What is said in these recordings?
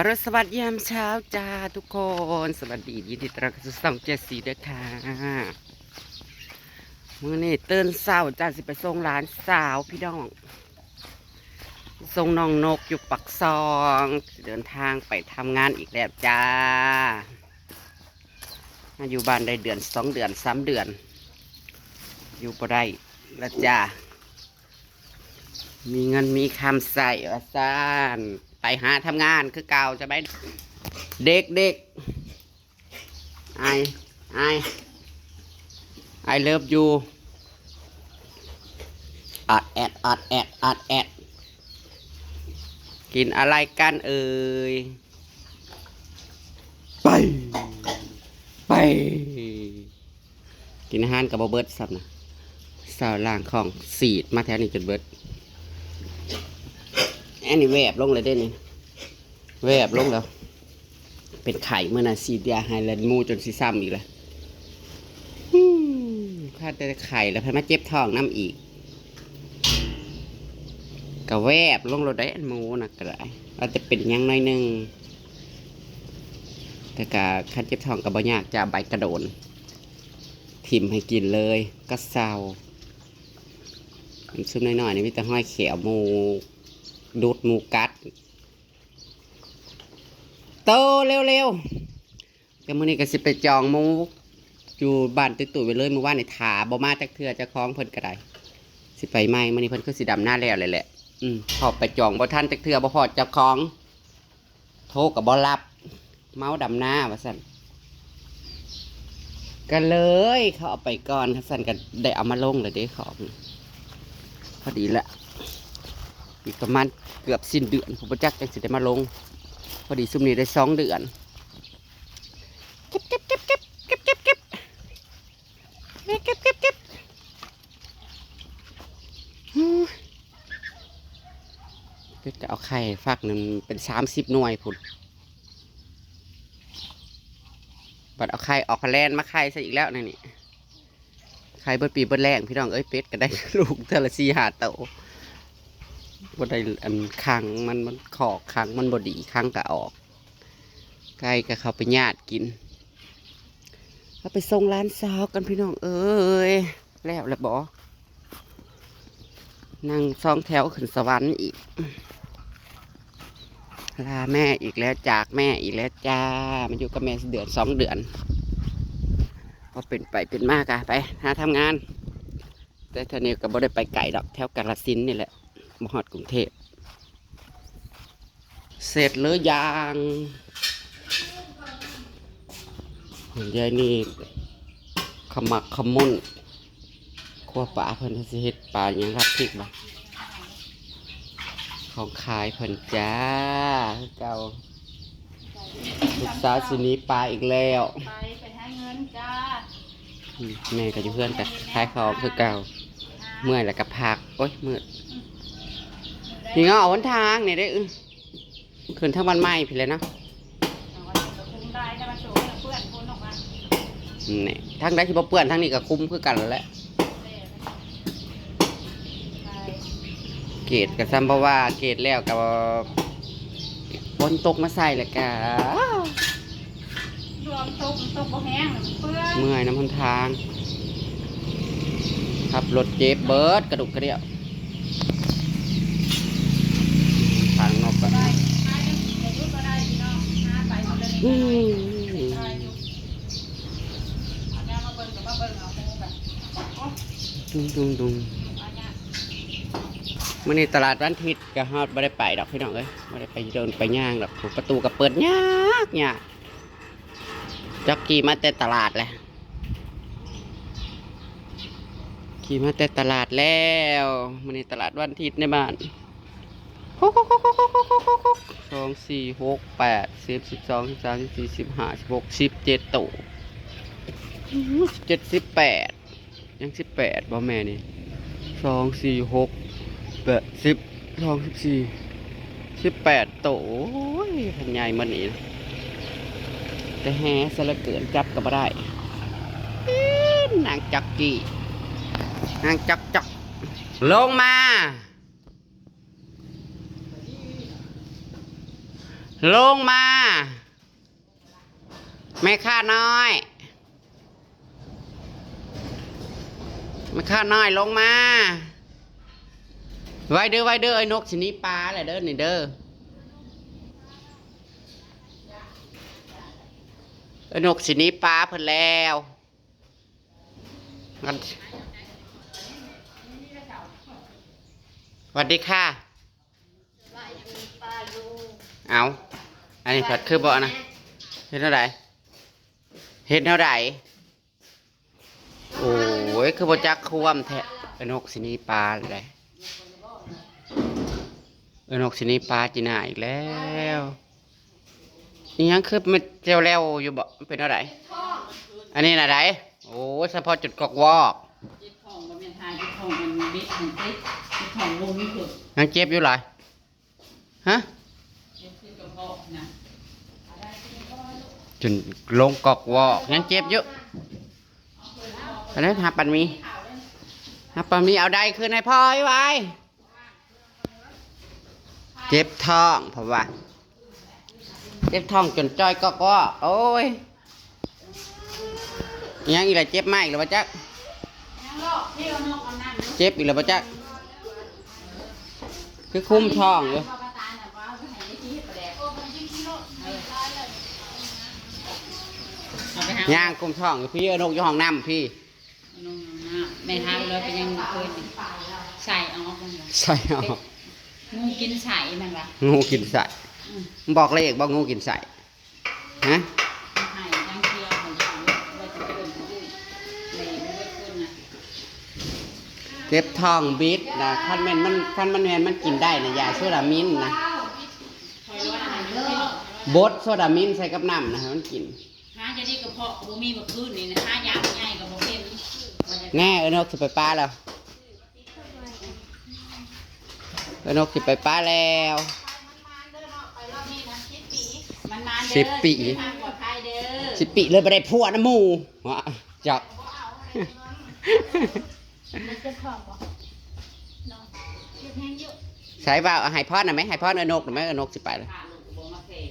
อรุณสวัสดิ์ยามเช้าจ้าทุกคนสวัสดียินดีต้อนรับเข้าสู่ช่องเจสซี่ด้วยค่ะมื้อนี้ตื่นเช้าจ้าสิไปส่งหลานสาวพี่น้องส่งน้องนกอยู่ปักซองเดินทางไปทำงานอีกแล้วจ้ามาอยู่บ้านได้เดือน2 เดือน3 เดือนอยู่บ่ได้แล้วจ้ามีเงินมีคำใส่ว่าซ่านไปหาทำงานคือเก่าจะไปเด็กเด็กไอเลิฟยูอัดแอดกินอะไรกันเอ่ยไปกินอาหารกับเบิร์ดซับนะสาวล่างของสีดมาแถวนี้จนเบิร์ดอันนี้แวบลงเลยเด้นี่แวบลงแล้วเป็นไข่เมื่อน่ะสีดยาไฮแลนด์มูจนซีซ้ำอีกแล้วพลาดแต่ไข่แล้วพามาเจ็บท้องน้ำอีกกระแวบลงรถได้อันมูนะกระไรเราจะเป็นยังน้อยนึงแต่กะคันเจ็บท้องกับบ่ยากจะใบกระโดนถิ่มให้กินเลยก็เศร้าซุ่มน้อยๆนี่มีแต่ห้อยเขียวมูดูดมูกัดโตเร็วๆแต่มื้อนี้ก็สิไปจองมูอยู่บ้านตุ้ยๆไปเลยมื้อวานในถาบ่มาจักเทื่อจะคล้องเพิ่นก็ได้สิไปใหม่มื้อนี้เพิ่นคือสิดำหน้าแล้วเลยแหละพอไปจองบ่ทันจักเทื่อบ่พอเจ้าของโทรก็บ่รับเมาดำหน้าว่าซั่นก็เลยเขาเอาไปก่อนซั่นก็ได้เอามาลงแล้วเด้ของพอดีละอีกประมาณเกือบสิ้นเดือนผมบ่จักจังสิได้มาลงพอดีซุมนี้ได้2 เดือนเก็บจะเอาไข่ฟักหนึ่งเป็น30 หน่วยพุ่นบัดเอาไข่ออกแลนมาไข่ซะอีกแล้วนี่ไข่เบิดปีเบิดแรงพี่น้องเอ้ยเป็ดก็ได้ลูกเทอละ4 5 โตบ่ได้อันขังมันขอกขังมันบ่ดีขังก็ออกไก่ก็เข้าไปญาติกินเอาไปส่งร้านสาวกันพี่น้องเอ้ยแล้วบ่นั่ง2 แถวขึ้นสวรรค์อีกลาแม่อีกแล้วจากแม่อีกแล้วจ้ามันอยู่กับแม่เดือน2 เดือนพอเป็นไปเป็นมากอะไปหาทำงานแต่ท่านี้ก็บ่ได้ไปไกลดอกแถวกาฬสินธุ์นี่แหละมหาดกรุงเทพเสร็จเลยยังยายนี่ขมักขมุนขั้วปลาเพิ่นสิเฮ็ดปลาอย่างรับพริกบ่ของขายเพิ่นจ้าเก่าลูกสาวสินี้ปลาอีกแล้วไปหาเงินจ้าแม่กับเพื่อนกับขายของคือเก่าเมื่อยแล้วก็พักโอ๊ยมืดนี่เงาเอาหนทางนี่ได้ขึ้นทั้งวันไหม้พี่เลยนะนี่ทั้งได้ที่บ่เปื้อนทั้งนี้ก็คุ้มคือกันแล้วแหละเกตกับซัมบว่าเกตแล้วกับฝนตกมาใส่เลยกะรวมตกบ่แห้งเปื้อนเมื่อยน้ำหนทางขับรถเจ็บเบิร์ดกระดุกกระเดี่ยวทางนอกกันดุงมื่อนี้ตลาดวันอาทิตย์ก็ฮอดไม่ได้ไปดอกพี่น้องเอ้ยไม่ได้ไปเดินไปย่างดอกประตูก็เปิดยากจักขี่มาแต่ตลาดแหละขี่มาแต่ตลาดแล้วมื่อนี้ตลาดวันอาทิตย์ในบ้าน2 4 6 8 10 12 13 14 15 16 17 ตู่17 18ยัง18บ่แม่นี่2 4 6 8 10 12 14 18 ตู่โอ้ยพันใหญ่มันนี่แต่แฮสละเกินจับก็บ่ได้นางจักกี้นางจักลงมา ลงมาแม่ข้าน้อยแม่ข้าน้อยลงมาไว้เด้อไอ้นกชนิดปลาแหละเด้อนี่เด้อไอ้นกชนิดปลาเพิ่นแล้วงั้นสวัสดีค่ะเอาอันนี้ผัดคือบ่นะเห็นเท่าไหร่เห็นเท่าไหร่โอ้ยคือบ่จักควมแท้ไอ้นกชนิดปลาเลยนกชนิดปลาจีน่าอีกแล้วนี่ยังคือมันเจียวแล้วอยู่บ่เป็นอะไรอันนี้น่ะไดโอ้เฉพาะจุดกอกวอก จิตทองมันเป็นทายจิตทองมันบิดมันติดจิตทองลงนี่คือ ยังเจ็บอยู่หลายฮะ เจ็บที่กระเพาะนะ จนลงกอกวอกยังเจ็บอยู่ตอนนี้หาปันมีเอาได้คืนให้พ่อไว้เจ็บท้องเพราะว่าเจ็บท้องจนจ้อยก็โอ้ยยังอีกแล้วเจ็บมากอีกแล้วปะจ๊ะ ยังโลกที่เอานกเอานั่นเนาะ เจ็บอีกแล้วปะจ๊ะคือคุ้มท้องอยู่ ปลาตาลน่ะว่าเอาไปให้ได้ที่ปลาแดกโอ้มันยิ่งกิโลเอาไปหา ย่างคุ้มท้องอยู่พี่นกอยู่ห้องน้ำพี่ นกเอาน้ำแม่ทำเลยไปยังเกินใส่ออกมันวะ ใส่เอา งูกินใส่มันวะ งูกินใส่บอกเลขบอกงูกินใส่ฮะ ไข่ดังเคียวของเขาไว้จะเกินเขาด้วยเลยไม่ได้ขึ้นนะ เจ็บท้องบิดนะคันแมนมันกินได้นะยาโซดามินนะ คอยว่าอะไรเยอะ บดโซดามินใส่กับน้ำนะให้มันกิน หาจะได้กระเพาะบ่มีบ่ขึ้นนี่นะหายาใหญ่กับบ่เป็น แง่นกสิไปป้าแล้วนกสิไปป้าแล้ว มันมาเด้อ 10 ปี ทางปลอดภัยเด้อ สิปิเลยไปได้พัวนะหมูวะจับ มันจะพอบ่เนาะเก็บแห้งเยอะ ใช้บ่าวเอาให้พ่อนะไหมให้พ่อเนนกหรือไม่นกสิไปเลย พาลูกบ่มาเพลง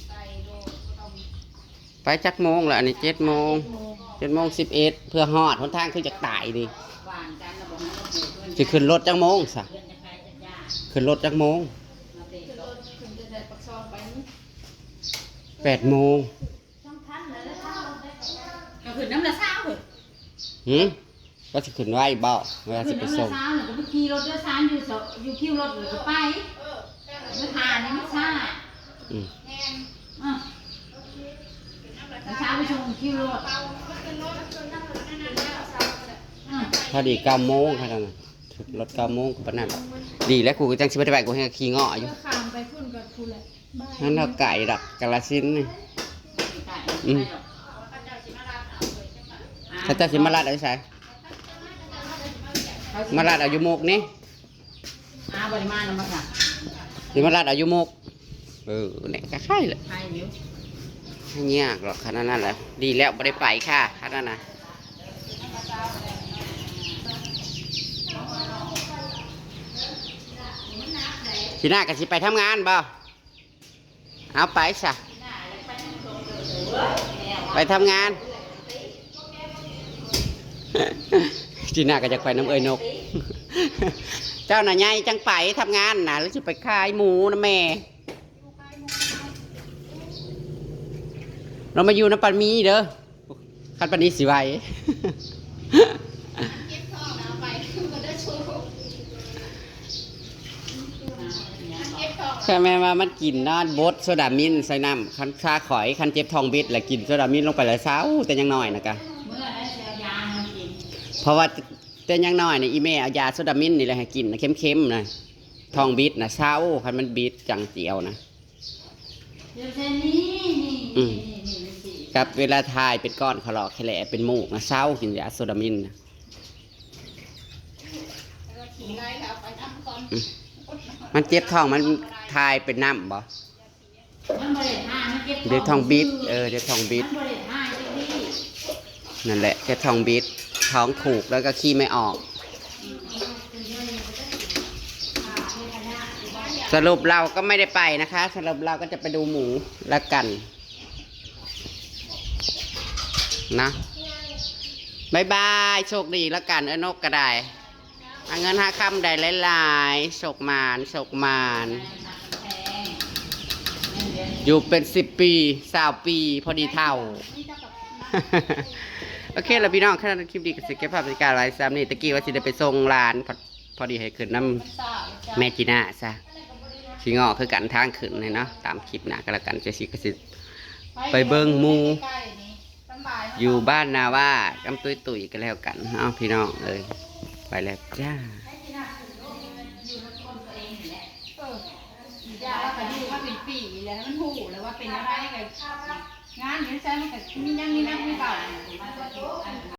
ไปโลต้อง ไปจักโมงแล้วอันนี้7 โมง โมง 7 โมง 11เพื่อฮอดหนทางคือจะตายดิ หวานกันแล้วบ่ให้ลูกอยู่เพิ่น สิขึ้นรถจักโมงซะ เพิ่นจะใครจะยาก ขึ้นรถจักโมง มาเพลง จะ ก็ รถขึ้นจะได้ปักซองไปนี่ 8 โมง ต้องทันเลยแล้วทันรถได้ ก็คือน้ำละเช้าเพิ่น หืมก็สิขึ้นไว้บ่เวลา คื สิ อ ไป น้ำ ส่ ละ ง เช้าเนี่ยก็ไปขี่รถโดยสารอยู่คิวรถเลยก็ไปไม่ทานนี่ไม่ซ่า อืม อ่ะละเช้าไปชมคิวรถอ่ะ พอดี9 โมงค่ะนั่นน่ะถึงรถ9 โมงก็ปานนั้นดีแล้วกูก็จังสิบ่ได้ไปกูให้ขี่เงาะอยู่ เพื่อข้ามไปพุ่นกับกูแหละบ้า นั่นเราไก่ดักกาลสินธุ์นี่ ไก่ อืม ไม่หรอก ถ้าเจ้าสิมาลาดเอาใส่มาลาดเอาอยู่มุกนี่ บริมาณนะมาค่ะ สิมาลาดเอาอยู่มุกเนี่ยก็ใช่แหละ ใครอยู่ ไม่ยากหรอกขนาดนั้นแหละดีแล้วไม่ได้ไปค่ะขนาดนั้นนะทีหน้าก็สิไปทำงานบ่เอาไปซะไปทำงาน ทีหน้าก็จะไปน้ำเอ้ยนก เจ้าหน่ะไงจังไปทำงานนะแล้วจะไปขายหมูนะแม่ เรามาอยู่น้ำปันมีเด้อคันปันนี้สิไหว เก็บทองเอาไปคือก็ได้ชูมันเก็บทอง ใช่ไหมว่ามันกินนอนบดโซดามินใส่น้ำคันชาข่อยคันเจ็บทองบิดแล้วกินโซดามินลงไปแล้วเช้าแต่ยังน้อยนะกะ เมื่อได้เสียยามันกิน เพราะว่าแต่ยังน้อยเนี่ยอีเมเอายาโซดามินนี่แหละให้กินนะเข้มๆนะทองบิดนะเช้าคันมันบิดจังเจียวนะ เดี๋ยวเซนี่นี่ อืม นี่นี่สิ กับเวลาทายเป็นก้อนขลอกแขลเป็นมูกนะเช้ากินยาโซดามินนะ ขี่ไงแล้วไปทำก่อน มันเจ็บท้องมันทายเป็นน้ำบ่ มันบริหารมันเก็บ เดี๋ยวทองบิดเดี๋ยวทองบิด มันบริหารเจ้าที่ นั่นแหละเจ็บทองบิดท้องผูกแล้วก็ขี้ไม่ออก เดี๋ยว สรุปเราก็ไม่ได้ไปนะคะสรุปเราก็จะไปดูหมูละกันนะบายบายโชคดีละกันนกก็ได้เอาเงิน5 ค่ำได้หลายๆโชคมานโชคมานอยู่เป็น10 ปี20 ปีพอดีเท่า โอเคแล้วพี่น้องแค่นั้นคลิปดีกับสิเก็บภาพบรรยากาศไว้ซ้ำนี่ตะกี้ว่าสิได้ไปส่งร้านพอดีให้ขึ้นน้ำแม่จีน่าซะชิงอคือกันทางขึ้นเลยเนาะตามคลิปหนะก็แล้วกันจะสิกสิไปเบิ้งหมูอยู่บ้านนาว่ากำตุยกันแล้วกันเนาะพี่น้องไปแล้วจ้า ยาว่าก็ดูว่าเป็นปีแล้วมันหูแล้วว่าเป็นอะไรกันงานนี้ใช่ไหมกับมีนั่งมีเก่า